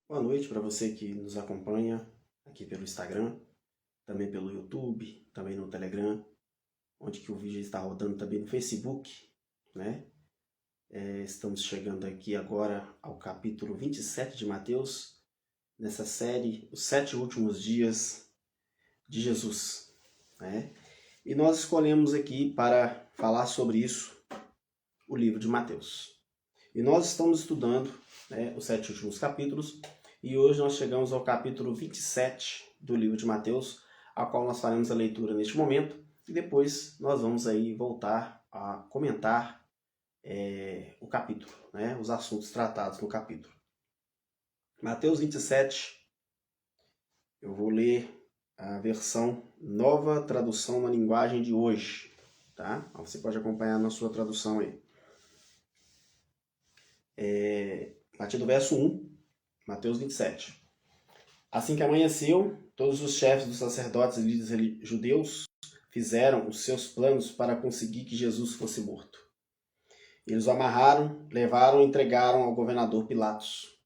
Boa noite para você que nos acompanha aqui pelo Instagram, também pelo YouTube, também no Telegram, onde que o vídeo está rodando também no Facebook, né? Estamos chegando aqui agora ao capítulo 27 de Mateus, nessa série, os 7 últimos dias de Jesus, né? E nós escolhemos aqui para falar sobre isso o livro de Mateus. E nós estamos estudando, né, os 7 últimos capítulos, e hoje nós chegamos ao capítulo 27 do livro de Mateus, a qual nós faremos a leitura neste momento, e depois nós vamos aí voltar a comentar o capítulo, né, os assuntos tratados no capítulo. Mateus 27, eu vou ler a versão Nova Tradução na Linguagem de Hoje, tá? Você pode acompanhar na sua tradução aí. A partir do verso 1, Mateus 27. Assim que amanheceu, todos os chefes dos sacerdotes e líderes judeus fizeram os seus planos para conseguir que Jesus fosse morto. Eles o amarraram, levaram e entregaram ao governador Pilatos.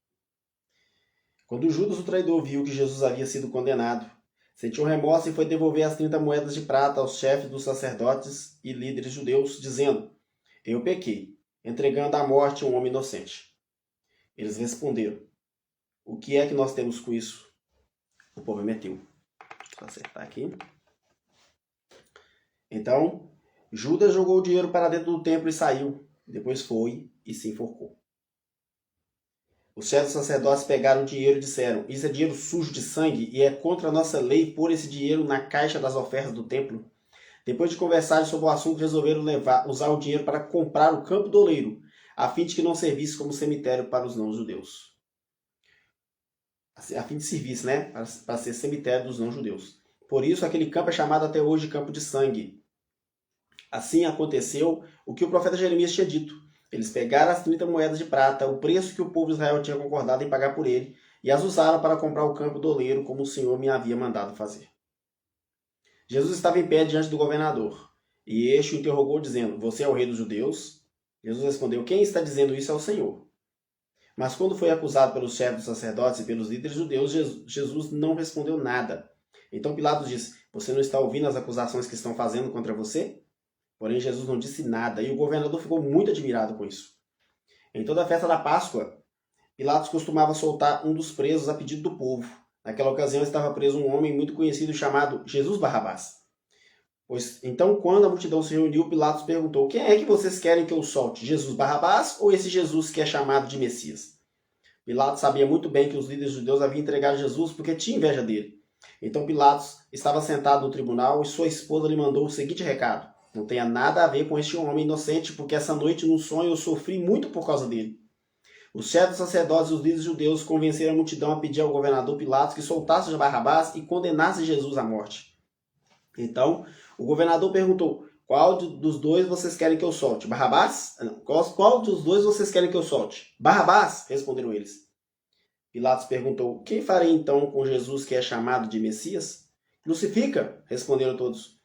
Quando Judas, o traidor, viu que Jesus havia sido condenado, sentiu remorso e foi devolver as 30 moedas de prata aos chefes dos sacerdotes e líderes judeus, dizendo: Eu pequei, entregando à morte um homem inocente. Eles responderam: O que é que nós temos com isso? O problema é teu. Deixa eu acertar aqui. Então, Judas jogou o dinheiro para dentro do templo e saiu. Depois foi e se enforcou. Os chefes dos sacerdotes pegaram o dinheiro e disseram: Isso é dinheiro sujo de sangue e é contra a nossa lei pôr esse dinheiro na caixa das ofertas do templo. Depois de conversarem sobre o assunto, resolveram usar o dinheiro para comprar o campo do oleiro, a fim de que não servisse como cemitério para os não-judeus. A fim de serviço, né? Para ser cemitério dos não-judeus. Por isso, aquele campo é chamado até hoje de campo de sangue. Assim aconteceu o que o profeta Jeremias tinha dito. Eles pegaram as 30 moedas de prata, o preço que o povo de Israel tinha concordado em pagar por ele, e as usaram para comprar o campo do oleiro, como o Senhor me havia mandado fazer. Jesus estava em pé diante do governador, e este o interrogou, dizendo: Você é o rei dos judeus? Jesus respondeu: Quem está dizendo isso é o Senhor. Mas quando foi acusado pelos chefes dos sacerdotes e pelos líderes judeus, Jesus não respondeu nada. Então Pilatos disse: Você não está ouvindo as acusações que estão fazendo contra você? Porém, Jesus não disse nada, e o governador ficou muito admirado com isso. Em toda a festa da Páscoa, Pilatos costumava soltar um dos presos a pedido do povo. Naquela ocasião estava preso um homem muito conhecido chamado Jesus Barrabás. Então, quando a multidão se reuniu, Pilatos perguntou: Quem é que vocês querem que eu solte? Jesus Barrabás ou esse Jesus que é chamado de Messias? Pilatos sabia muito bem que os líderes judeus haviam entregado Jesus porque tinha inveja dele. Então Pilatos estava sentado no tribunal e sua esposa lhe mandou o seguinte recado: Não tenha nada a ver com este homem inocente, porque essa noite num sonho eu sofri muito por causa dele. Os chefes dos sacerdotes e os líderes judeus convenceram a multidão a pedir ao governador Pilatos que soltasse Barrabás e condenasse Jesus à morte. Então o governador perguntou: Qual dos dois vocês querem que eu solte? Barrabás? Não. Qual dos dois vocês querem que eu solte? Barrabás, responderam eles. Pilatos perguntou: Quem farei então com Jesus que é chamado de Messias? Crucifica, responderam todos.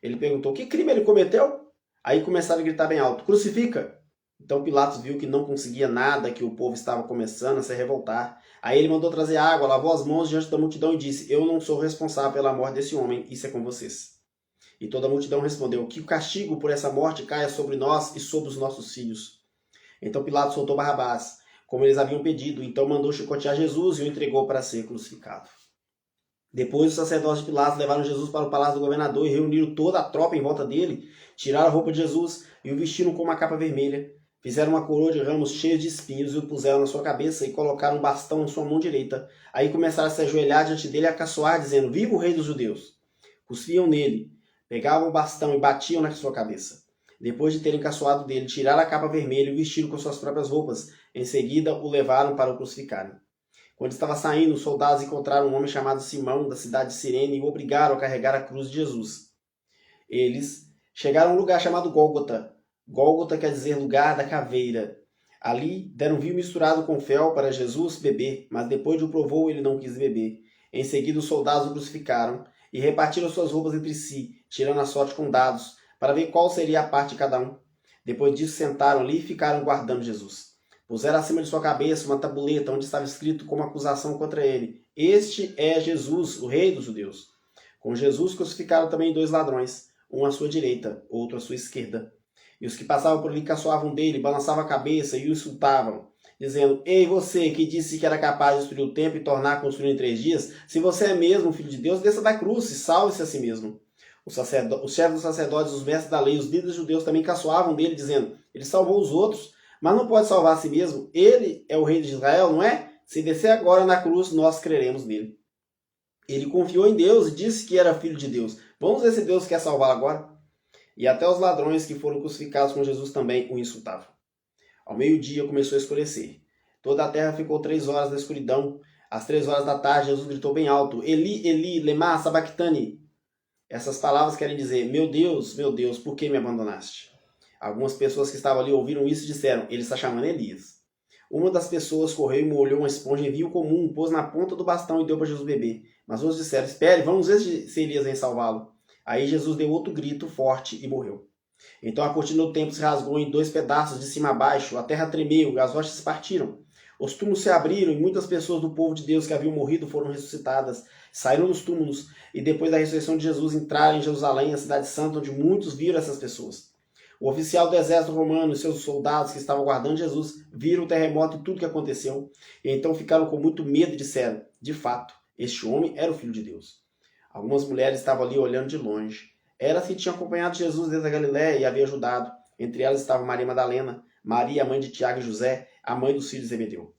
Ele perguntou: Que crime ele cometeu? Aí começaram a gritar bem alto: Crucifica! Então Pilatos viu que não conseguia nada, que o povo estava começando a se revoltar. Aí ele mandou trazer água, lavou as mãos diante da multidão e disse: Eu não sou responsável pela morte desse homem, isso é com vocês. E toda a multidão respondeu: Que o castigo por essa morte caia sobre nós e sobre os nossos filhos. Então Pilatos soltou Barrabás, como eles haviam pedido, então mandou chicotear Jesus e o entregou para ser crucificado. Depois os sacerdotes de Pilatos levaram Jesus para o palácio do governador e reuniram toda a tropa em volta dele, tiraram a roupa de Jesus e o vestiram com uma capa vermelha, fizeram uma coroa de ramos cheios de espinhos e o puseram na sua cabeça e colocaram um bastão em sua mão direita. Aí começaram a se ajoelhar diante dele e a caçoar, dizendo: Viva o rei dos judeus! Cuspiam nele, pegavam o bastão e batiam na sua cabeça. Depois de terem caçoado dele, tiraram a capa vermelha e o vestiram com suas próprias roupas. Em seguida, o levaram para o crucificarem. Quando estava saindo, os soldados encontraram um homem chamado Simão, da cidade de Cirene, e o obrigaram a carregar a cruz de Jesus. Eles chegaram a um lugar chamado Gólgota. Gólgota quer dizer lugar da caveira. Ali deram vinho misturado com fel para Jesus beber, mas depois de o provou, ele não quis beber. Em seguida, os soldados o crucificaram e repartiram suas roupas entre si, tirando a sorte com dados, para ver qual seria a parte de cada um. Depois disso, sentaram ali e ficaram guardando Jesus. Puseram acima de sua cabeça uma tabuleta onde estava escrito como acusação contra ele: Este é Jesus, o rei dos judeus. Com Jesus crucificaram também 2 ladrões, um à sua direita, outro à sua esquerda. E os que passavam por ali caçoavam dele, balançavam a cabeça e o insultavam, dizendo: Ei, você que disse que era capaz de destruir o templo e tornar a construir em 3 dias, se você é mesmo o Filho de Deus, desça da cruz e salve-se a si mesmo. Os chefes dos sacerdotes, os mestres da lei, os líderes judeus também caçoavam dele, dizendo: Ele salvou os outros, mas não pode salvar a si mesmo. Ele é o rei de Israel, não é? Se descer agora na cruz, nós creremos nele. Ele confiou em Deus e disse que era filho de Deus. Vamos ver se Deus quer salvá-lo agora? E até os ladrões que foram crucificados com Jesus também o insultavam. Ao meio-dia começou a escurecer. Toda a terra ficou 3 horas na escuridão. Às 3 horas da tarde, Jesus gritou bem alto: Eli, Eli, lema sabachthani. Essas palavras querem dizer: meu Deus, por que me abandonaste? Algumas pessoas que estavam ali ouviram isso e disseram: ele está chamando Elias. Uma das pessoas correu e molhou uma esponja em vinho comum, pôs na ponta do bastão e deu para Jesus beber. Mas outros disseram: espere, vamos ver se Elias vem salvá-lo. Aí Jesus deu outro grito forte e morreu. Então a cortina do templo se rasgou em 2 pedaços de cima a baixo, a terra tremeu, as rochas se partiram. Os túmulos se abriram e muitas pessoas do povo de Deus que haviam morrido foram ressuscitadas, saíram dos túmulos e depois da ressurreição de Jesus entraram em Jerusalém, a cidade santa, onde muitos viram essas pessoas. O oficial do exército romano e seus soldados que estavam guardando Jesus viram o terremoto e tudo o que aconteceu, e então ficaram com muito medo e disseram: de fato, este homem era o Filho de Deus. Algumas mulheres estavam ali olhando de longe. Elas que tinham acompanhado Jesus desde a Galiléia e havia ajudado. Entre elas estavam Maria Madalena, Maria, a mãe de Tiago e José, a mãe dos filhos de Zebedeu.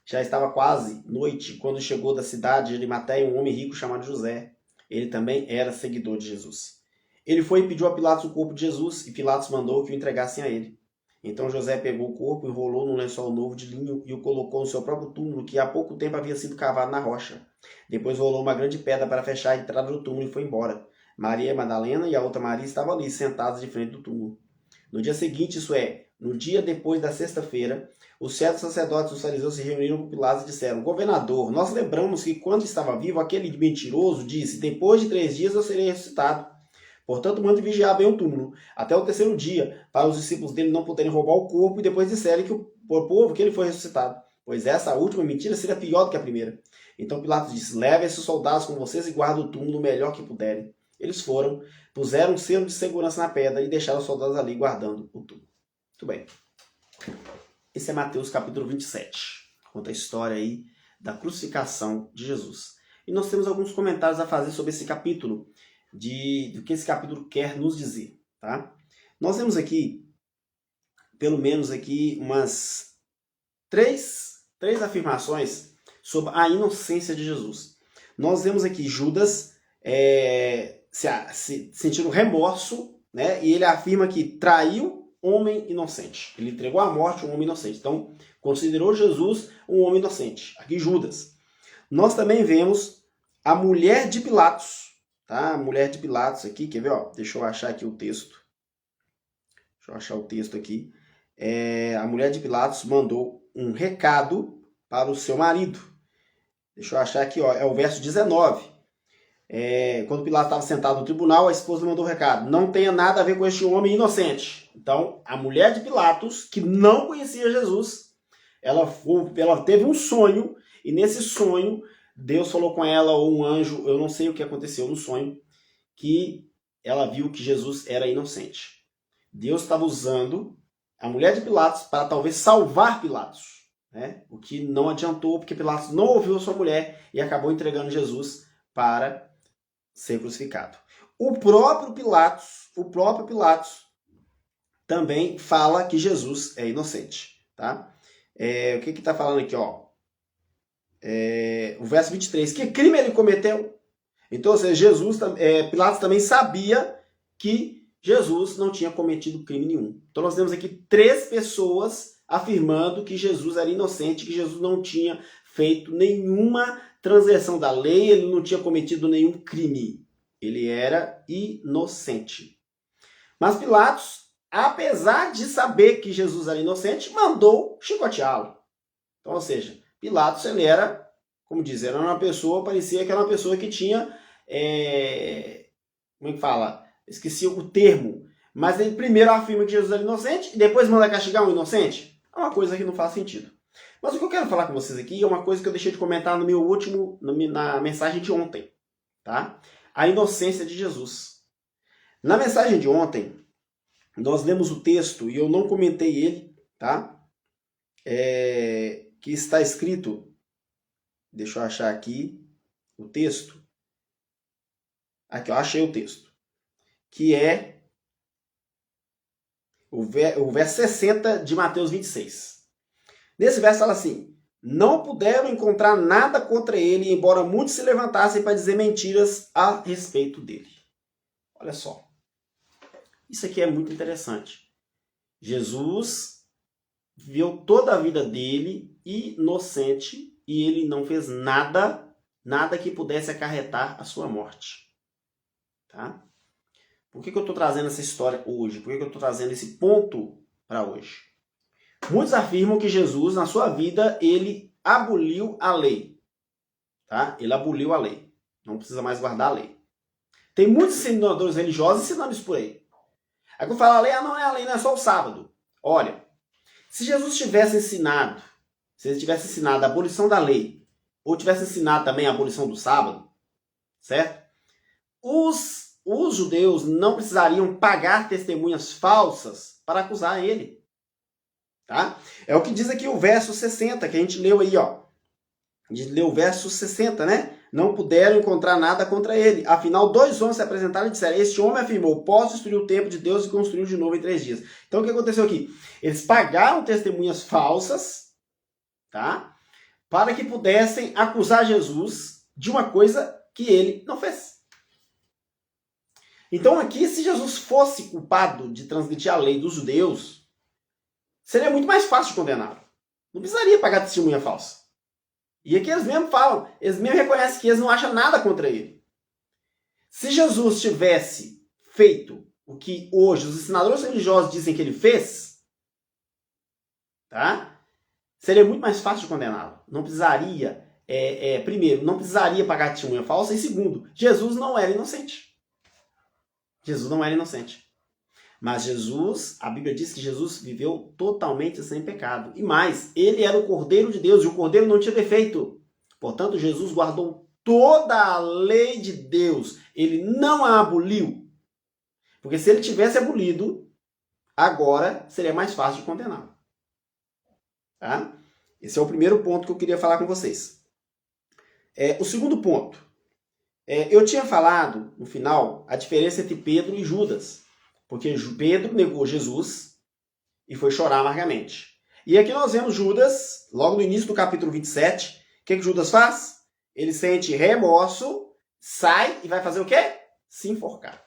Já estava quase noite quando chegou da cidade de Arimateia um homem rico chamado José. Ele também era seguidor de Jesus. Ele foi e pediu a Pilatos o corpo de Jesus, e Pilatos mandou que o entregassem a ele. Então José pegou o corpo, enrolou num lençol novo de linho e o colocou no seu próprio túmulo, que há pouco tempo havia sido cavado na rocha. Depois rolou uma grande pedra para fechar a entrada do túmulo e foi embora. Maria Madalena e a outra Maria estavam ali, sentadas de frente do túmulo. No dia seguinte, isso é, no dia depois da sexta-feira, os chefes sacerdotes e os fariseus se reuniram com Pilatos e disseram: governador, nós lembramos que quando estava vivo, aquele mentiroso disse: depois de 3 dias eu serei ressuscitado. Portanto, mande vigiar bem o túmulo, até o 3º dia, para os discípulos dele não poderem roubar o corpo e depois disserem que o povo que ele foi ressuscitado. Pois essa última mentira seria pior do que a primeira. Então Pilatos disse: levem esses soldados com vocês e guardem o túmulo o melhor que puderem. Eles foram, puseram um selo de segurança na pedra e deixaram os soldados ali guardando o túmulo. Muito bem. Esse é Mateus capítulo 27. Conta a história aí da crucificação de Jesus. E nós temos alguns comentários a fazer sobre esse capítulo, do que esse capítulo quer nos dizer, tá? Nós vemos aqui, pelo menos aqui, umas três afirmações sobre a inocência de Jesus. Nós vemos aqui Judas sentindo remorso, né? E ele afirma que traiu homem inocente. Ele entregou à morte um homem inocente. Então, considerou Jesus um homem inocente. Aqui Judas. Nós também vemos a mulher de Pilatos. Tá? A mulher de Pilatos aqui, quer ver? Ó? Deixa eu achar aqui o texto. Deixa eu achar o texto aqui. A mulher de Pilatos mandou um recado para o seu marido. Deixa eu achar aqui, ó, é o verso 19. Quando Pilatos estava sentado no tribunal, a esposa mandou um recado: não tenha nada a ver com este homem inocente. Então, a mulher de Pilatos, que não conhecia Jesus, ela teve um sonho, e nesse sonho, Deus falou com ela, ou um anjo, eu não sei o que aconteceu no sonho, que ela viu que Jesus era inocente. Deus estava usando a mulher de Pilatos para talvez salvar Pilatos, né? O que não adiantou, porque Pilatos não ouviu a sua mulher e acabou entregando Jesus para ser crucificado. O próprio Pilatos também fala que Jesus é inocente, tá? O que está falando aqui, ó? O verso 23, que crime ele cometeu? Então, ou seja, Pilatos também sabia que Jesus não tinha cometido crime nenhum. Então nós temos aqui 3 pessoas afirmando que Jesus era inocente, que Jesus não tinha feito nenhuma transgressão da lei, ele não tinha cometido nenhum crime. Ele era inocente. Mas Pilatos, apesar de saber que Jesus era inocente, mandou chicoteá-lo. Então, ou seja, Pilatos, ele era, como diz, era uma pessoa, parecia que era uma pessoa que tinha, como é que fala? Esqueci o termo. Mas ele primeiro afirma que Jesus era inocente e depois manda castigar um inocente. É uma coisa que não faz sentido. Mas o que eu quero falar com vocês aqui é uma coisa que eu deixei de comentar no meu último, na mensagem de ontem, tá? A inocência de Jesus. Na mensagem de ontem, nós lemos o texto e eu não comentei ele, tá? Que está escrito, deixa eu achar aqui o texto. Aqui, eu achei o texto. Que é o verso 60 de Mateus 26. Nesse verso fala assim: não puderam encontrar nada contra ele, embora muitos se levantassem para dizer mentiras a respeito dele. Olha só. Isso aqui é muito interessante. Jesus viveu toda a vida dele inocente e ele não fez nada que pudesse acarretar a sua morte. Tá? Por que eu estou trazendo essa história hoje? Por que eu estou trazendo esse ponto para hoje? Muitos afirmam que Jesus, na sua vida, ele aboliu a lei. Tá? Ele aboliu a lei. Não precisa mais guardar a lei. Tem muitos ensinadores religiosos ensinando isso por aí. Aí eu falo, a lei não é só o sábado. Olha, se Jesus tivesse ensinado, se ele tivesse ensinado a abolição da lei, ou tivesse ensinado também a abolição do sábado, certo? Os judeus não precisariam pagar testemunhas falsas para acusar ele. Tá? É o que diz aqui o verso 60, que a gente leu aí, ó. A gente leu o verso 60, né? Não puderam encontrar nada contra ele. Afinal, 2 homens se apresentaram e disseram: este homem afirmou, posso destruir o templo de Deus e construir de novo em 3 dias. Então, o que aconteceu aqui? Eles pagaram testemunhas falsas, tá? Para que pudessem acusar Jesus de uma coisa que ele não fez. Então, aqui, se Jesus fosse culpado de transgredir a lei dos judeus, seria muito mais fácil de condená-lo. Não precisaria pagar testemunha falsa. E aqui eles mesmos falam, eles mesmos reconhecem que eles não acham nada contra ele. Se Jesus tivesse feito o que hoje os ensinadores religiosos dizem que ele fez, tá? Seria muito mais fácil de condená-lo. Não precisaria, primeiro, não precisaria pagar testemunha falsa, e segundo, Jesus não era inocente. Jesus não era inocente. Mas Jesus, a Bíblia diz que Jesus viveu totalmente sem pecado. E mais, ele era o Cordeiro de Deus e o Cordeiro não tinha defeito. Portanto, Jesus guardou toda a lei de Deus. Ele não a aboliu. Porque se ele tivesse abolido, agora seria mais fácil de condená-lo. Tá? Esse é o primeiro ponto que eu queria falar com vocês. O segundo ponto. Eu tinha falado, no final, a diferença entre Pedro e Judas. Porque Pedro negou Jesus e foi chorar amargamente. E aqui nós vemos Judas, logo no início do capítulo 27, o que Judas faz? Ele sente remorso, sai e vai fazer o quê? Se enforcar.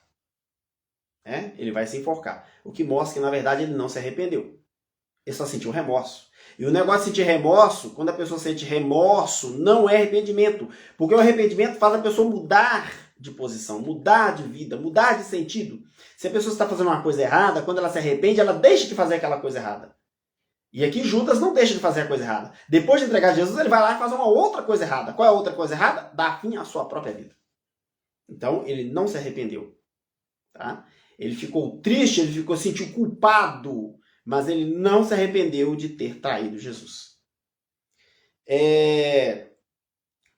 Ele vai se enforcar. O que mostra que, na verdade, ele não se arrependeu. Ele só sentiu remorso. E o negócio de sentir remorso, quando a pessoa sente remorso, não é arrependimento. Porque o arrependimento faz a pessoa mudar de posição, mudar de vida, mudar de sentido. Se a pessoa está fazendo uma coisa errada, quando ela se arrepende, ela deixa de fazer aquela coisa errada. E aqui Judas não deixa de fazer a coisa errada. Depois de entregar Jesus, ele vai lá e faz uma outra coisa errada. Qual é a outra coisa errada? Dá fim à sua própria vida. Então, ele não se arrependeu. Tá? Ele ficou triste, ele sentiu culpado, mas ele não se arrependeu de ter traído Jesus.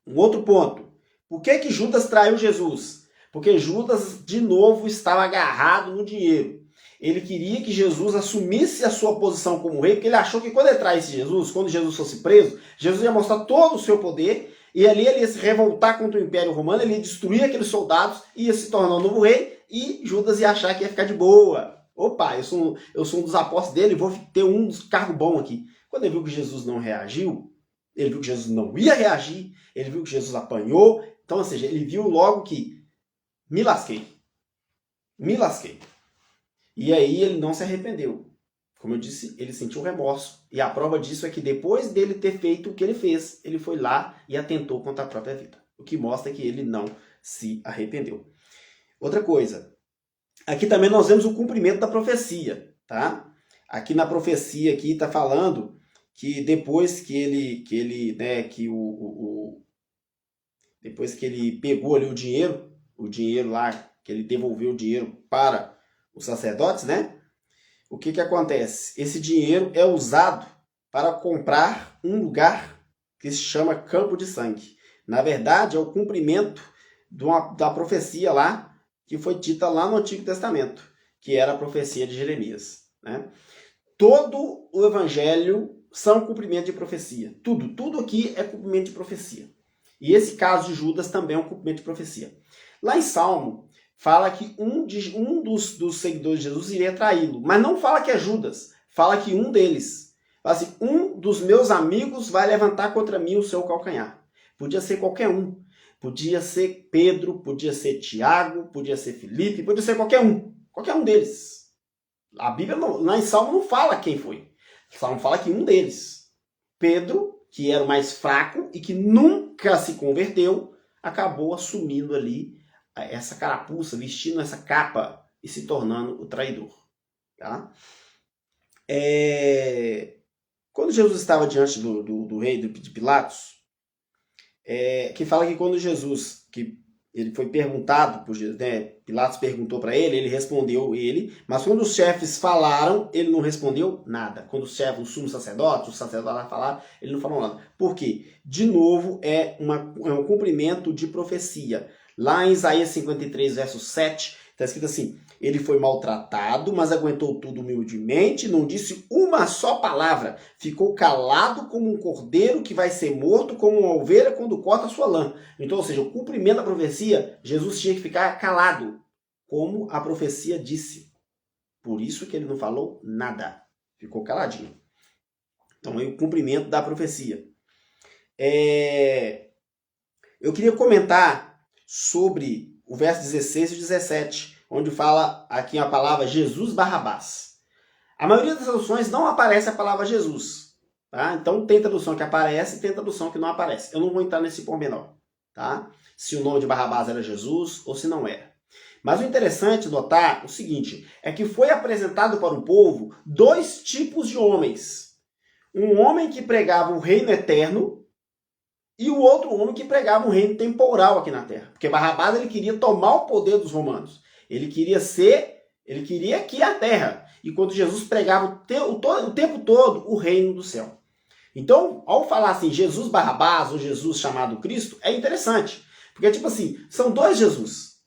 Um outro ponto. Por que Judas traiu Jesus? Porque Judas, de novo, estava agarrado no dinheiro. Ele queria que Jesus assumisse a sua posição como rei, porque ele achou que quando ele traísse Jesus, quando Jesus fosse preso, Jesus ia mostrar todo o seu poder, e ali ele ia se revoltar contra o Império Romano, ele ia destruir aqueles soldados, ia se tornar um novo rei, e Judas ia achar que ia ficar de boa. Opa, eu sou um dos apóstolos dele, vou ter um cargo bom aqui. Quando ele viu que Jesus não reagiu, ele viu que Jesus não ia reagir, ele viu que Jesus apanhou, então, ou seja, ele viu logo que me lasquei. E aí ele não se arrependeu. Como eu disse, ele sentiu remorso. E a prova disso é que depois dele ter feito o que ele fez, ele foi lá e atentou contra a própria vida. O que mostra que ele não se arrependeu. Outra coisa. Aqui também nós vemos o cumprimento da profecia. Tá? Aqui na profecia aqui está falando que depois que ele pegou ali o dinheiro lá, que ele devolveu o dinheiro para os sacerdotes, né? O que acontece? Esse dinheiro é usado para comprar um lugar que se chama Campo de Sangue. Na verdade, é o cumprimento da profecia lá, que foi dita lá no Antigo Testamento, que era a profecia de Jeremias, né? Todo o evangelho são cumprimento de profecia. Tudo aqui é cumprimento de profecia. E esse caso de Judas também é um cumprimento de profecia. Lá em Salmo, fala que um dos seguidores de Jesus iria traí-lo, mas não fala que é Judas, fala que um deles. Fala assim, um dos meus amigos vai levantar contra mim o seu calcanhar. Podia ser qualquer um. Podia ser Pedro, podia ser Tiago, podia ser Filipe, podia ser qualquer um deles. A Bíblia, lá em Salmo, não fala quem foi. Salmo fala que um deles, Pedro, que era o mais fraco e que nunca se converteu, acabou assumindo ali essa carapuça, vestindo essa capa e se tornando o traidor. Tá? Quando Jesus estava diante do rei de Pilatos, que fala que quando Jesus, que ele foi perguntado por Jesus, né? Pilatos perguntou para ele respondeu mas quando os chefes falaram, ele não respondeu nada. Quando os chefes, os sacerdotes lá falaram, ele não falou nada. Por quê? De novo, é um cumprimento de profecia. Lá em Isaías 53, verso 7, está escrito assim, ele foi maltratado, mas aguentou tudo humildemente, não disse uma só palavra, ficou calado como um cordeiro que vai ser morto, como uma ovelha quando corta a sua lã. Então, ou seja, o cumprimento da profecia, Jesus tinha que ficar calado, como a profecia disse. Por isso que ele não falou nada, ficou caladinho. Então, é o cumprimento da profecia. Eu queria comentar sobre o verso 16 e 17, onde fala aqui a palavra Jesus Barrabás. A maioria das traduções não aparece a palavra Jesus. Tá? Então tem tradução que aparece e tem tradução que não aparece. Eu não vou entrar nesse pormenor. Tá? Se o nome de Barrabás era Jesus ou se não era. Mas o interessante notar o seguinte, é que foi apresentado para o povo dois tipos de homens. Um homem que pregava o reino eterno e o outro homem que pregava um reino temporal aqui na terra. Porque Barrabás ele queria tomar o poder dos romanos. Ele queria aqui a terra. E quando Jesus pregava o tempo todo o reino do céu. Então, ao falar assim, Jesus Barrabás ou Jesus chamado Cristo, é interessante. Porque, tipo assim, são dois Jesus.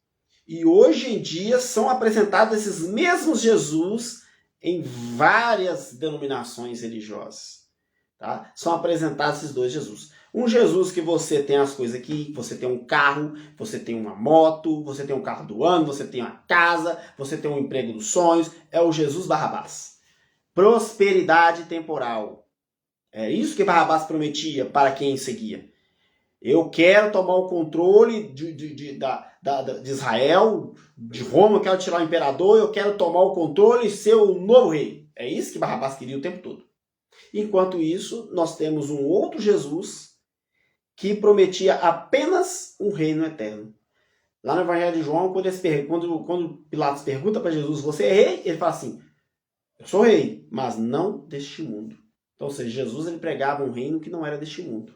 E hoje em dia são apresentados esses mesmos Jesus em várias denominações religiosas. Tá? São apresentados esses dois Jesus. Um Jesus que você tem as coisas aqui, você tem um carro, você tem uma moto, você tem um carro do ano, você tem uma casa, você tem um emprego dos sonhos. É o Jesus Barrabás. Prosperidade temporal. É isso que Barrabás prometia para quem seguia. Eu quero tomar o controle de Israel, de Roma, eu quero tirar o imperador, eu quero tomar o controle e ser o novo rei. É isso que Barrabás queria o tempo todo. Enquanto isso, nós temos um outro Jesus que prometia apenas um reino eterno. Lá no Evangelho de João, quando Pilatos pergunta para Jesus, você é rei? Ele fala assim, eu sou rei, mas não deste mundo. Então, ou seja, Jesus ele pregava um reino que não era deste mundo.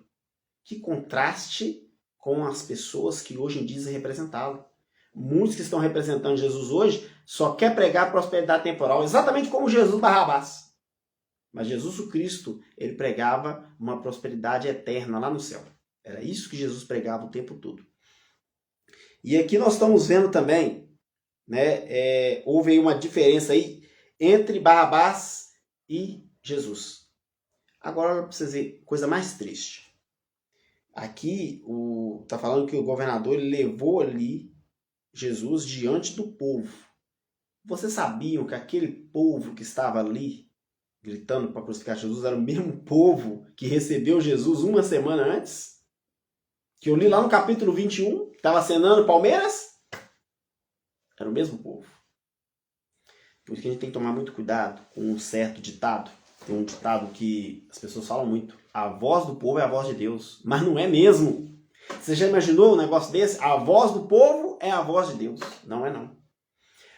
Que contraste com as pessoas que hoje dizem representá-lo. Muitos que estão representando Jesus hoje só quer pregar prosperidade temporal, exatamente como Jesus Barrabás. Mas Jesus o Cristo, ele pregava uma prosperidade eterna lá no céu. Era isso que Jesus pregava o tempo todo. E aqui nós estamos vendo também, né, houve aí uma diferença aí entre Barrabás e Jesus. Agora para vocês verem, coisa mais triste. Aqui está falando que o governador ele levou ali Jesus diante do povo. Vocês sabiam que aquele povo que estava ali gritando para crucificar Jesus era o mesmo povo que recebeu Jesus uma semana antes? Que eu li lá no capítulo 21, que estava cenando Palmeiras? Era o mesmo povo. Por isso que a gente tem que tomar muito cuidado com um certo ditado. Tem um ditado que as pessoas falam muito. A voz do povo é a voz de Deus. Mas não é mesmo. Você já imaginou um negócio desse? A voz do povo é a voz de Deus. Não é não.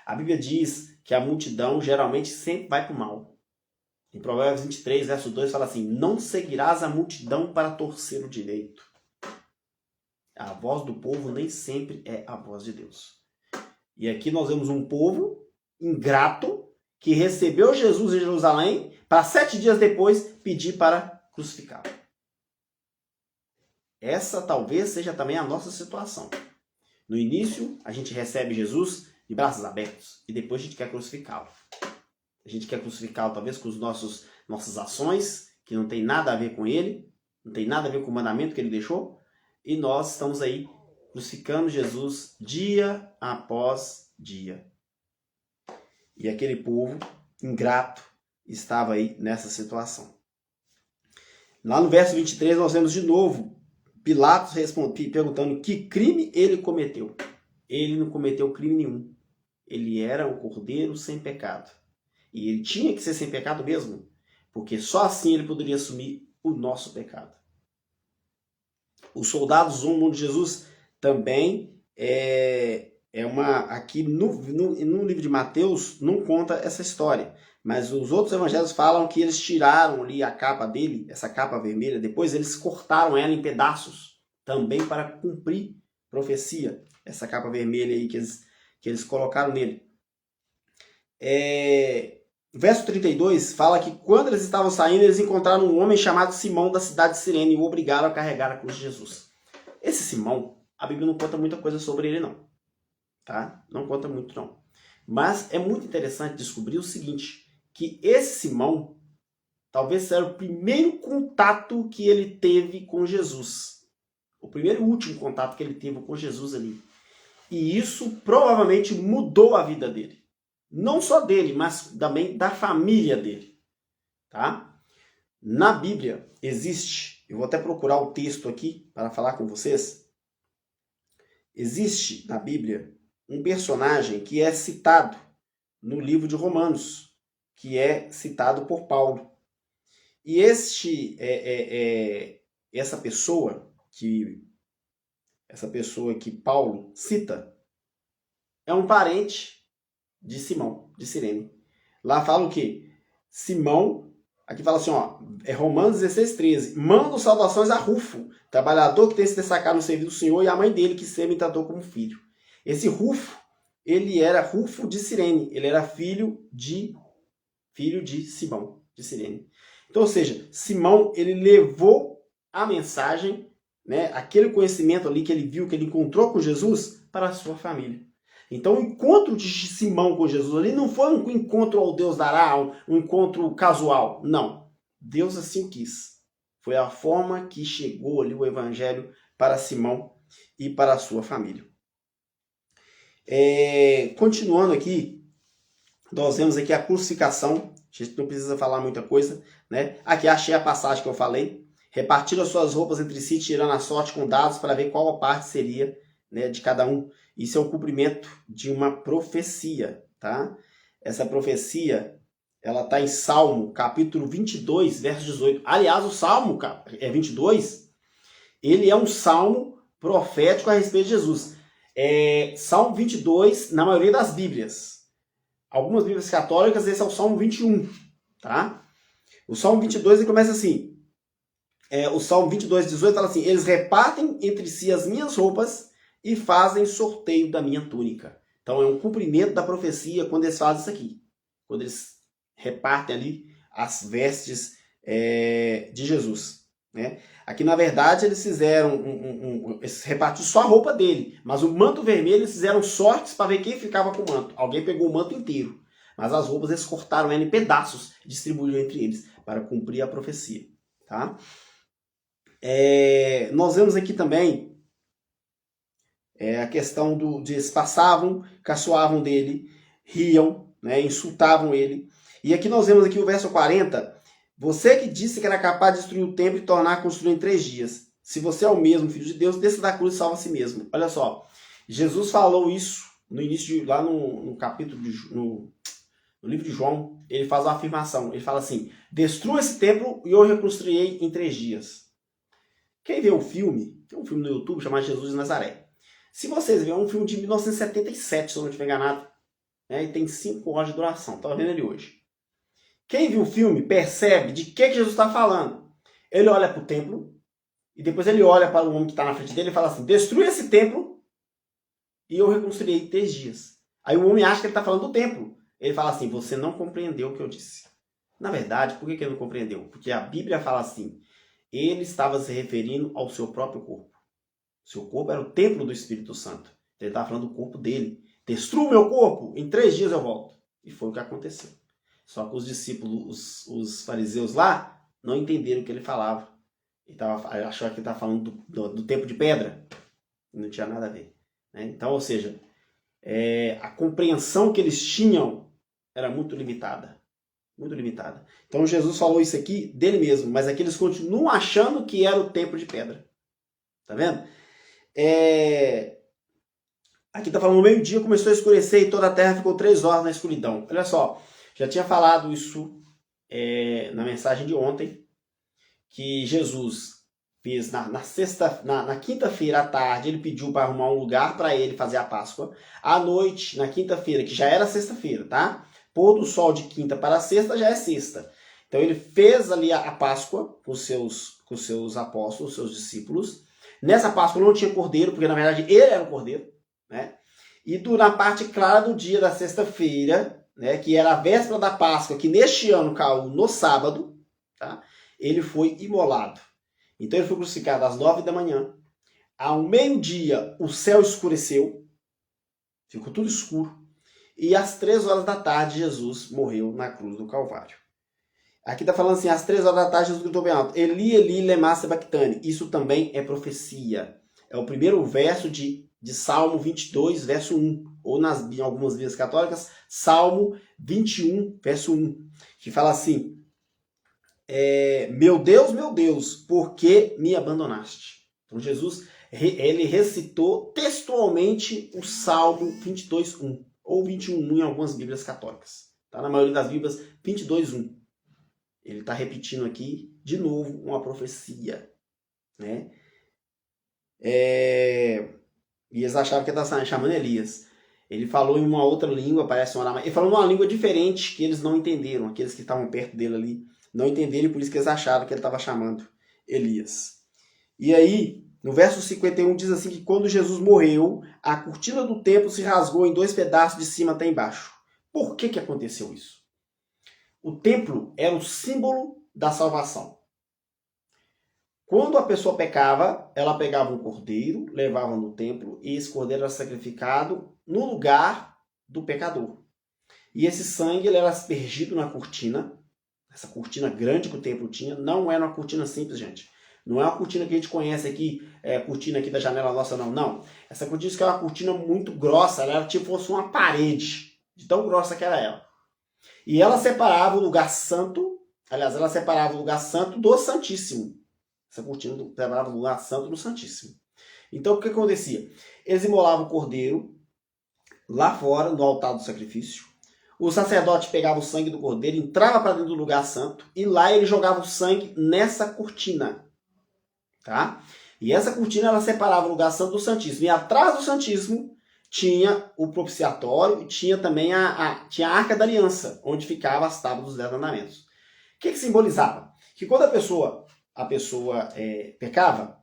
A Bíblia diz que a multidão geralmente sempre vai para o mal. Em Provérbios 23, verso 2, fala assim, não seguirás a multidão para torcer o direito. A voz do povo nem sempre é a voz de Deus. E aqui nós vemos um povo ingrato que recebeu Jesus em Jerusalém, para 7 dias depois pedir para crucificá-lo. Essa talvez seja também a nossa situação. No início, a gente recebe Jesus de braços abertos e depois a gente quer crucificá-lo. A gente quer crucificá-lo talvez com as nossas ações, que não tem nada a ver com ele, não tem nada a ver com o mandamento que ele deixou, e nós estamos aí crucificando Jesus dia após dia. E aquele povo ingrato estava aí nessa situação. Lá no verso 23 nós vemos de novo Pilatos perguntando que crime ele cometeu. Ele não cometeu crime nenhum. Ele era um cordeiro sem pecado. E ele tinha que ser sem pecado mesmo, porque só assim ele poderia assumir o nosso pecado. Os soldados zombam de Jesus também aqui no livro de Mateus não conta essa história, mas os outros evangelhos falam que eles tiraram ali a capa dele, essa capa vermelha, depois eles cortaram ela em pedaços, também para cumprir profecia, essa capa vermelha aí que eles colocaram nele. Verso 32 fala que quando eles estavam saindo, eles encontraram um homem chamado Simão da cidade de Cirene e o obrigaram a carregar a cruz de Jesus. Esse Simão, a Bíblia não conta muita coisa sobre ele não, tá? Não conta muito não. Mas é muito interessante descobrir o seguinte, que esse Simão talvez era o primeiro contato que ele teve com Jesus. O primeiro e último contato que ele teve com Jesus ali. E isso provavelmente mudou a vida dele. Não só dele, mas também da família dele. Tá? Na Bíblia existe, eu vou até procurar o texto aqui para falar com vocês. Existe na Bíblia um personagem que é citado no livro de Romanos, que é citado por Paulo. E essa pessoa que Paulo cita é um parente de Simão, de Cirene. Lá fala o quê? Simão, aqui fala assim, Romanos 16:13. Manda salvações a Rufo, trabalhador que tem se destacado no serviço do Senhor, e a mãe dele, que sempre me tratou como filho. Esse Rufo, ele era Rufo de Cirene. Ele era filho de Simão, de Cirene. Então, ou seja, Simão, ele levou a mensagem, né, aquele conhecimento ali que ele viu, que ele encontrou com Jesus, para a sua família. Então, o encontro de Simão com Jesus ali não foi um encontro ao Deus dará, um encontro casual. Não. Deus assim quis. Foi a forma que chegou ali o evangelho para Simão e para a sua família. Continuando aqui, nós vemos aqui a crucificação. A gente não precisa falar muita coisa, né? Aqui achei a passagem que eu falei. Repartiram as suas roupas entre si, tirando a sorte com dados para ver qual a parte seria, né, de cada um. Isso é o cumprimento de uma profecia, tá? Essa profecia, ela está em Salmo, capítulo 22, verso 18. Aliás, o Salmo 22, ele é um salmo profético a respeito de Jesus. Salmo 22, na maioria das Bíblias. Algumas Bíblias católicas, esse é o Salmo 21, tá? O Salmo 22, ele começa assim. O Salmo 22, 18 fala assim: eles repartem entre si as minhas roupas e fazem sorteio da minha túnica. Então é um cumprimento da profecia quando eles fazem isso aqui. Quando eles repartem ali as vestes de Jesus. Né? Aqui, na verdade, eles fizeram eles repartiram só a roupa dele. Mas o manto vermelho, eles fizeram sortes para ver quem ficava com o manto. Alguém pegou o manto inteiro. Mas as roupas eles cortaram ela em pedaços e distribuíram entre eles para cumprir a profecia. Tá? Nós vemos aqui também a questão de eles passavam, caçoavam dele, riam, né, insultavam ele. E aqui nós vemos aqui o verso 40. Você que disse que era capaz de destruir o templo e tornar a construir em 3 dias. Se você é o mesmo Filho de Deus, desça da cruz e salva a si mesmo. Olha só, Jesus falou isso no início, lá no capítulo, no livro de João, ele faz uma afirmação. Ele fala assim: destrua esse templo e eu reconstruirei em 3 dias. Quem vê o filme, tem um filme no YouTube chamado Jesus de Nazaré. Se vocês verem, é um filme de 1977, se eu não estiver enganado, né, e tem 5 horas de duração. Estava vendo ele hoje. Quem viu o filme percebe de que Jesus está falando. Ele olha para o templo e depois ele olha para o homem que está na frente dele e fala assim: destrua esse templo e eu reconstruirei em 3 dias. Aí o homem acha que ele está falando do templo. Ele fala assim, você não compreendeu o que eu disse. Na verdade, por que ele não compreendeu? Porque a Bíblia fala assim, ele estava se referindo ao seu próprio corpo. Seu corpo era o templo do Espírito Santo. Ele estava falando do corpo dele. Destrua o meu corpo, em 3 dias eu volto. E foi o que aconteceu. Só que os discípulos, os fariseus lá, não entenderam o que ele falava. Acharam que ele estava falando do tempo de pedra. Não tinha nada a ver. Né? Então, ou seja, a compreensão que eles tinham era muito limitada. Muito limitada. Então Jesus falou isso aqui dele mesmo, mas aqui eles continuam achando que era o templo de pedra. Tá vendo? Aqui está falando, no meio-dia começou a escurecer e toda a terra ficou 3 horas na escuridão. Olha só, já tinha falado isso na mensagem de ontem, que Jesus fez na quinta-feira à tarde, ele pediu para arrumar um lugar para ele fazer a Páscoa. À noite, na quinta-feira, que já era sexta-feira, tá? Pôr do sol de quinta para sexta já é sexta. Então ele fez ali a Páscoa com os seus apóstolos, seus discípulos. Nessa Páscoa não tinha cordeiro, porque na verdade ele era o cordeiro. Né? E na parte clara do dia da sexta-feira, né, que era a véspera da Páscoa, que neste ano caiu no sábado, tá? Ele foi imolado. Então ele foi crucificado às 9 da manhã. Ao meio-dia o céu escureceu, ficou tudo escuro. E às 3 horas da tarde Jesus morreu na cruz do Calvário. Aqui está falando assim, às 3 horas da tarde Jesus gritou bem alto, Eli, Eli, lema sabachthani. Isso também é profecia. É o primeiro verso de Salmo 22, verso 1. Ou em algumas Bíblias católicas, Salmo 21, verso 1. Que fala assim, meu Deus, por que me abandonaste? Então Jesus, ele recitou textualmente o Salmo 22, 1. Ou 21, 1 em algumas Bíblias católicas. Tá? Na maioria das Bíblias, 22, 1. Ele está repetindo aqui, de novo, uma profecia. Né? E eles achavam que ele estava chamando Elias. Ele falou em uma outra língua, parece um aramaico. Ele falou numa língua diferente que eles não entenderam. Aqueles que estavam perto dele ali não entenderam e por isso que eles acharam que ele estava chamando Elias. E aí, no verso 51 diz assim que quando Jesus morreu, a cortina do templo se rasgou em 2 pedaços de cima até embaixo. Por que aconteceu isso? O templo era o símbolo da salvação. Quando a pessoa pecava, ela pegava um cordeiro, levava no templo e esse cordeiro era sacrificado no lugar do pecador. E esse sangue ele era aspergido na cortina, essa cortina grande que o templo tinha, não era uma cortina simples, gente. Não é uma cortina que a gente conhece aqui, cortina aqui da janela nossa, não. Não. Essa cortina é uma cortina muito grossa, ela era tipo fosse uma parede, de tão grossa que era ela. E ela separava o lugar santo, aliás, ela separava o lugar santo do Santíssimo. Essa cortina separava o lugar santo do Santíssimo. Então, o que acontecia? Eles imolavam o cordeiro lá fora, no altar do sacrifício. O sacerdote pegava o sangue do cordeiro, entrava para dentro do lugar santo e lá ele jogava o sangue nessa cortina. Tá? E essa cortina ela separava o lugar santo do Santíssimo. E atrás do Santíssimo tinha o propiciatório e tinha também tinha a Arca da Aliança, onde ficavam as tábuas dos 10 mandamentos. O que simbolizava? Que quando a pessoa pecava,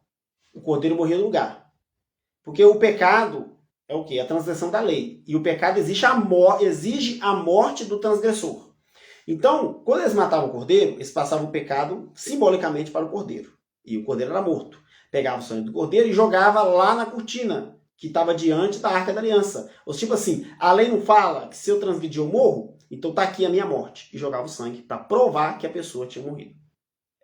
o cordeiro morria no lugar. Porque o pecado é o quê? A transgressão da lei. E o pecado exige a morte do transgressor. Então, quando eles matavam o cordeiro, eles passavam o pecado simbolicamente para o cordeiro. E o cordeiro era morto. Pegava o sangue do cordeiro e jogava lá na cortina, que estava diante da Arca da Aliança. Ou tipo assim, a lei não fala que se eu transgredir eu morro, então está aqui a minha morte. E jogava o sangue para provar que a pessoa tinha morrido.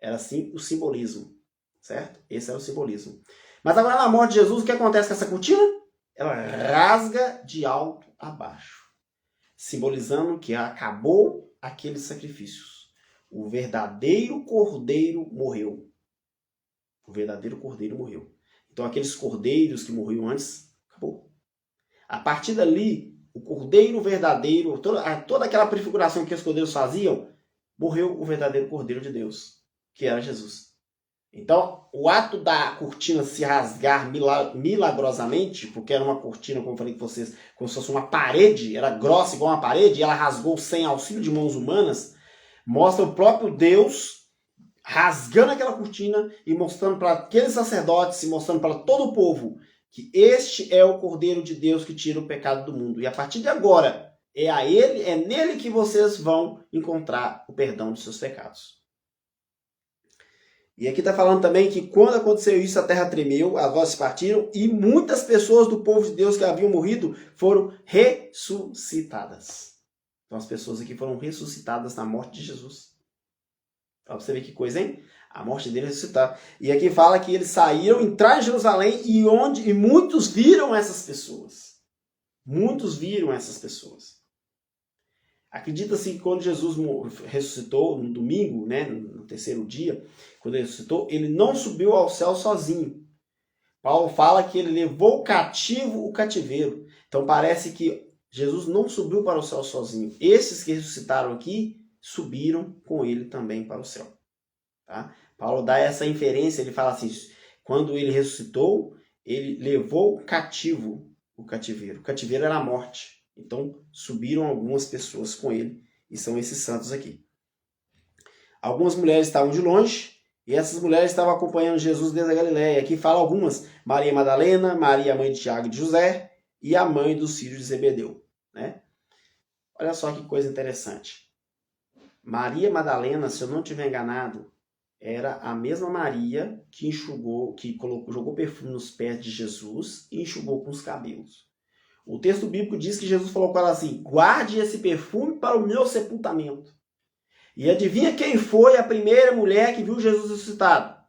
Era assim o simbolismo. Certo? Esse era o simbolismo. Mas agora na morte de Jesus, o que acontece com essa cortina? Ela rasga de alto a baixo. Simbolizando que acabou aqueles sacrifícios. O verdadeiro cordeiro morreu. O verdadeiro cordeiro morreu. Então aqueles cordeiros que morriam antes, acabou. A partir dali, o cordeiro verdadeiro, toda aquela prefiguração que os cordeiros faziam, morreu o verdadeiro cordeiro de Deus, que era Jesus. Então, o ato da cortina se rasgar milagrosamente, porque era uma cortina, como eu falei com vocês, como se fosse uma parede, era grossa igual uma parede, e ela rasgou sem auxílio de mãos humanas, mostra o próprio Deus rasgando aquela cortina e mostrando para aqueles sacerdotes e mostrando para todo o povo que este é o Cordeiro de Deus que tira o pecado do mundo. E a partir de agora, É nele que vocês vão encontrar o perdão dos seus pecados. E aqui está falando também que quando aconteceu isso, a terra tremeu, as vozes partiram e muitas pessoas do povo de Deus que haviam morrido foram ressuscitadas. Então as pessoas aqui foram ressuscitadas na morte de Jesus. Para você ver que coisa, hein? A morte dele ressuscitar. E aqui fala que eles saíram, entraram em Jerusalém e muitos viram essas pessoas. Muitos viram essas pessoas. Acredita-se que quando Jesus ressuscitou no domingo, né, no terceiro dia, quando ele ressuscitou, ele não subiu ao céu sozinho. Paulo fala que ele levou cativo o cativeiro. Então parece que Jesus não subiu para o céu sozinho. Esses que ressuscitaram aqui subiram com ele também para o céu. Tá? Paulo dá essa inferência, ele fala assim, quando ele ressuscitou, ele levou cativo o cativeiro. O cativeiro era a morte. Então subiram algumas pessoas com ele, e são esses santos aqui. Algumas mulheres estavam de longe, e essas mulheres estavam acompanhando Jesus desde a Galiléia. Aqui fala algumas, Maria Madalena, Maria, mãe de Tiago e de José, e a mãe dos filhos de Zebedeu. Né? Olha só que coisa interessante. Maria Madalena, se eu não estiver enganado, era a mesma Maria que jogou perfume nos pés de Jesus e enxugou com os cabelos. O texto bíblico diz que Jesus falou com ela assim, guarde esse perfume para o meu sepultamento. E adivinha quem foi a primeira mulher que viu Jesus ressuscitado?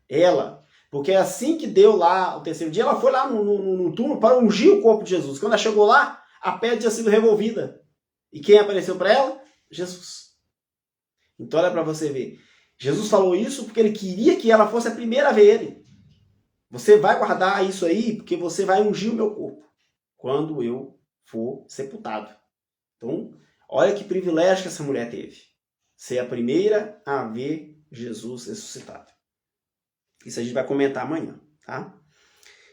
Ela. Porque assim que deu lá o terceiro dia, ela foi lá no túmulo para ungir o corpo de Jesus. Quando ela chegou lá, a pedra tinha sido revolvida. E quem apareceu para ela? Jesus. Então olha para você ver. Jesus falou isso porque ele queria que ela fosse a primeira a ver ele. Você vai guardar isso aí porque você vai ungir o meu corpo quando eu for sepultado. Então, olha que privilégio que essa mulher teve. Ser a primeira a ver Jesus ressuscitado. Isso a gente vai comentar amanhã, tá?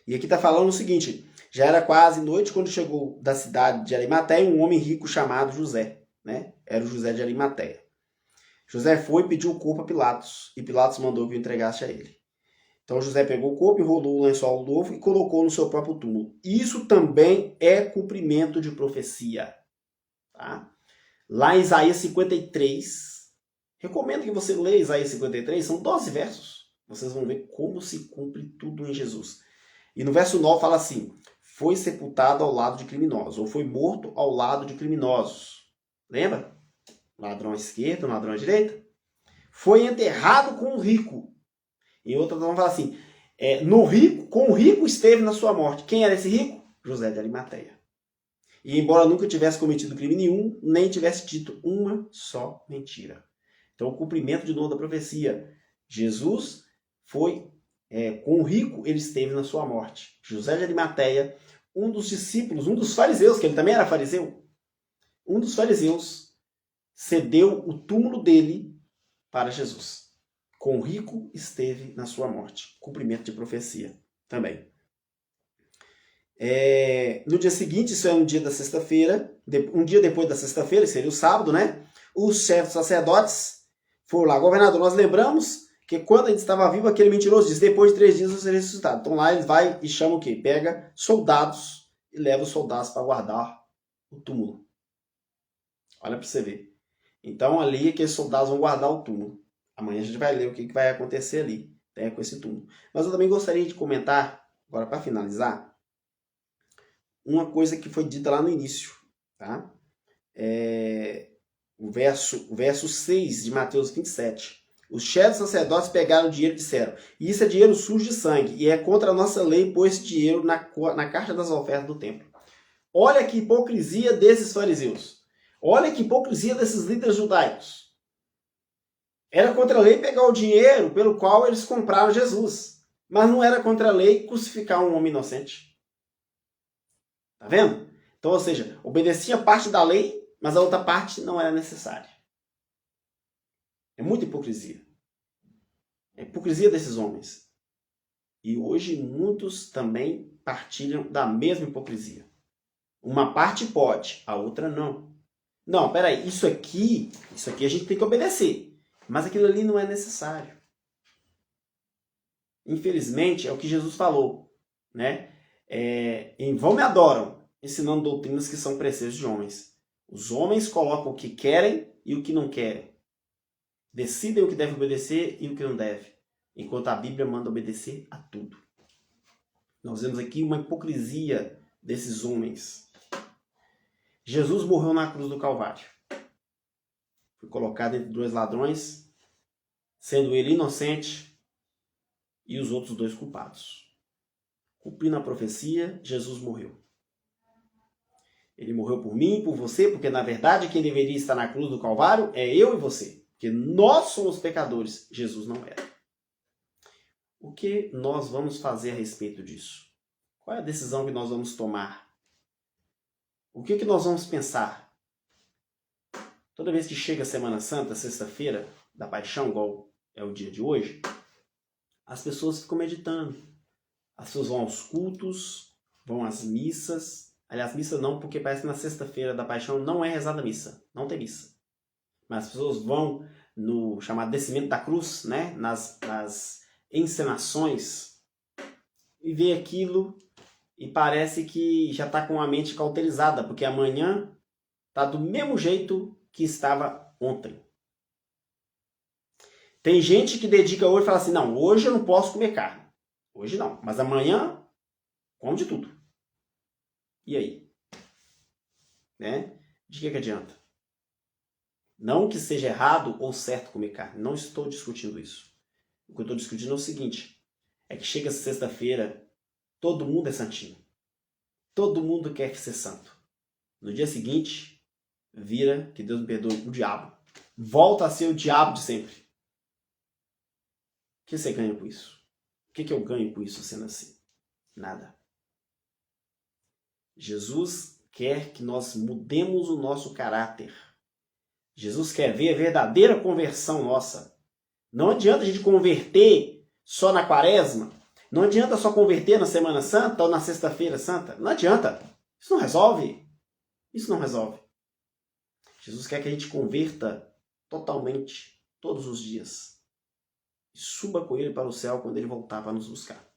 E aqui está falando o seguinte, já era quase noite quando chegou da cidade de Arimateia um homem rico chamado José, né? Era o José de Arimateia. José foi e pediu o corpo a Pilatos, e Pilatos mandou que o entregasse a ele. Então José pegou o corpo, enrolou o lençol novo e colocou no seu próprio túmulo. Isso também é cumprimento de profecia. Tá? Lá em Isaías 53, recomendo que você leia Isaías 53, são 12 versos. Vocês vão ver como se cumpre tudo em Jesus. E no verso 9 fala assim, foi sepultado ao lado de criminosos, ou foi morto ao lado de criminosos. Lembra? Ladrão à esquerda, ladrão à direita. Foi enterrado com o rico. Em outra vamos falar assim, com o rico esteve na sua morte. Quem era esse rico? José de Arimateia. E embora nunca tivesse cometido crime nenhum, nem tivesse dito uma só mentira. Então o cumprimento de novo da profecia. Jesus foi, com o rico ele esteve na sua morte. José de Arimateia, um dos discípulos, um dos fariseus, que ele também era fariseu, um dos fariseus cedeu o túmulo dele para Jesus. Com o rico esteve na sua morte. Cumprimento de profecia também. No dia seguinte, isso é um dia da sexta-feira, um dia depois da sexta-feira, seria o sábado, né? Os chefes sacerdotes foram lá. Governador, nós lembramos que quando a gente estava vivo, aquele mentiroso disse, depois de 3 dias eu serei ressuscitado. Então lá ele vai e chama o quê? Pega soldados e leva os soldados para guardar o túmulo. Olha para você ver. Então ali aqueles soldados vão guardar o túmulo. Amanhã a gente vai ler o que vai acontecer ali, né, com esse túmulo. Mas eu também gostaria de comentar, agora para finalizar, uma coisa que foi dita lá no início. Tá? O verso 6 de Mateus 27. Os chefes sacerdotes pegaram o dinheiro e disseram, isso é dinheiro sujo de sangue, e é contra a nossa lei pôr esse dinheiro na caixa das ofertas do templo. Olha que hipocrisia desses fariseus. Olha que hipocrisia desses líderes judaicos. Era contra a lei pegar o dinheiro pelo qual eles compraram Jesus. Mas não era contra a lei crucificar um homem inocente. Tá vendo? Então, ou seja, obedecia parte da lei, mas a outra parte não era necessária. É muita hipocrisia. É a hipocrisia desses homens. E hoje muitos também partilham da mesma hipocrisia. Uma parte pode, a outra não. Não, peraí, isso aqui a gente tem que obedecer. Mas aquilo ali não é necessário. Infelizmente, é o que Jesus falou. Né? Em vão me adoram, ensinando doutrinas que são preceitos de homens. Os homens colocam o que querem e o que não querem. Decidem o que deve obedecer e o que não deve. Enquanto a Bíblia manda obedecer a tudo. Nós vemos aqui uma hipocrisia desses homens. Jesus morreu na cruz do Calvário. Foi colocado entre 2 ladrões, sendo ele inocente e os outros 2 culpados. Cumprindo a profecia, Jesus morreu. Ele morreu por mim e por você, porque na verdade quem deveria estar na cruz do Calvário é eu e você. Porque nós somos pecadores, Jesus não era. O que nós vamos fazer a respeito disso? Qual é a decisão que nós vamos tomar? O que nós vamos pensar? Toda vez que chega a Semana Santa, sexta-feira da Paixão, igual é o dia de hoje, as pessoas ficam meditando. As pessoas vão aos cultos, vão às missas. Aliás, missa não, porque parece que na sexta-feira da Paixão não é rezada a missa. Não tem missa. Mas as pessoas vão no chamado descimento da cruz, né? nas encenações, e vê aquilo e parece que já está com a mente cauterizada, porque amanhã está do mesmo jeito que estava ontem. Tem gente que dedica hoje e fala assim, não, hoje eu não posso comer carne. Hoje não, mas amanhã come de tudo. E aí? Né? De que adianta? Não que seja errado ou certo comer carne. Não estou discutindo isso. O que eu estou discutindo é o seguinte. É que chega sexta-feira, todo mundo é santinho. Todo mundo quer ser santo. No dia seguinte, vira, que Deus me perdoe, o diabo. Volta a ser o diabo de sempre. O que você ganha com isso? O que eu ganho com isso sendo assim? Nada. Jesus quer que nós mudemos o nosso caráter. Jesus quer ver a verdadeira conversão nossa. Não adianta a gente converter só na quaresma. Não adianta só converter na Semana Santa ou na Sexta-feira Santa. Não adianta. Isso não resolve. Isso não resolve. Jesus quer que a gente converta totalmente, todos os dias. E suba com ele para o céu quando ele voltar para nos buscar.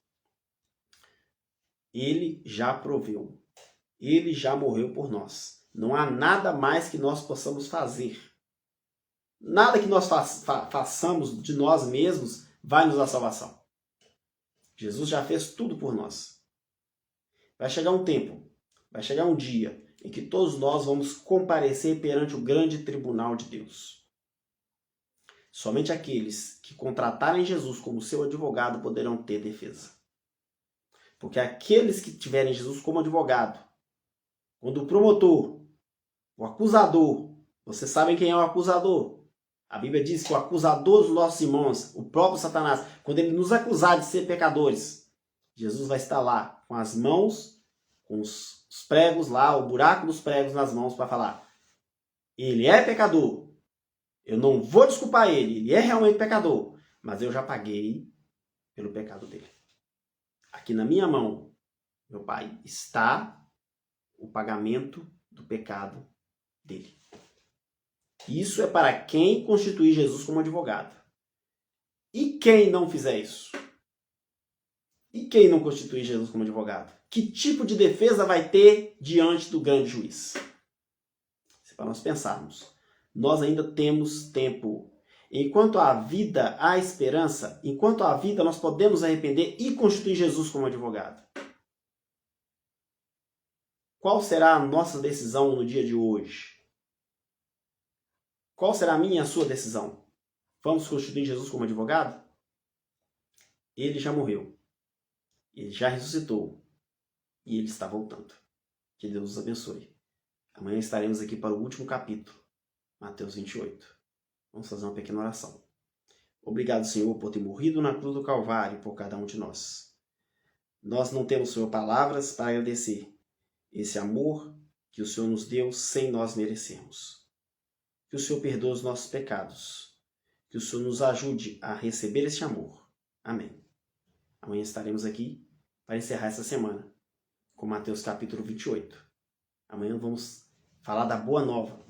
Ele já proveu. Ele já morreu por nós. Não há nada mais que nós possamos fazer. Nada que nós façamos de nós mesmos vai nos dar salvação. Jesus já fez tudo por nós. Vai chegar um tempo, vai chegar um dia em que todos nós vamos comparecer perante o grande tribunal de Deus. Somente aqueles que contratarem Jesus como seu advogado poderão ter defesa. Porque aqueles que tiverem Jesus como advogado, quando o promotor, o acusador, vocês sabem quem é o acusador? A Bíblia diz que o acusador dos nossos irmãos, o próprio Satanás, quando ele nos acusar de ser pecadores, Jesus vai estar lá com as mãos, com os pregos lá, o buraco dos pregos nas mãos para falar: ele é pecador, eu não vou desculpar ele é realmente pecador, mas eu já paguei pelo pecado dele. Aqui na minha mão, meu Pai, está o pagamento do pecado dele. Isso é para quem constituir Jesus como advogado. E quem não fizer isso? E quem não constituir Jesus como advogado? Que tipo de defesa vai ter diante do grande juiz? Isso é para nós pensarmos. Nós ainda temos tempo. Enquanto há vida, há esperança. Enquanto há vida, nós podemos arrepender e constituir Jesus como advogado. Qual será a nossa decisão no dia de hoje? Qual será a minha e a sua decisão? Vamos constituir Jesus como advogado? Ele já morreu. Ele já ressuscitou. E ele está voltando. Que Deus os abençoe. Amanhã estaremos aqui para o último capítulo. Mateus 28. Vamos fazer uma pequena oração. Obrigado, Senhor, por ter morrido na cruz do Calvário por cada um de nós. Nós não temos, Senhor, palavras para agradecer esse amor que o Senhor nos deu sem nós merecermos. Que o Senhor perdoe os nossos pecados. Que o Senhor nos ajude a receber esse amor. Amém. Amanhã estaremos aqui para encerrar essa semana com Mateus capítulo 28. Amanhã vamos falar da boa nova,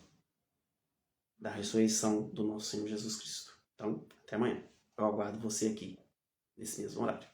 da ressurreição do nosso Senhor Jesus Cristo. Então, até amanhã. Eu aguardo você aqui, nesse mesmo horário.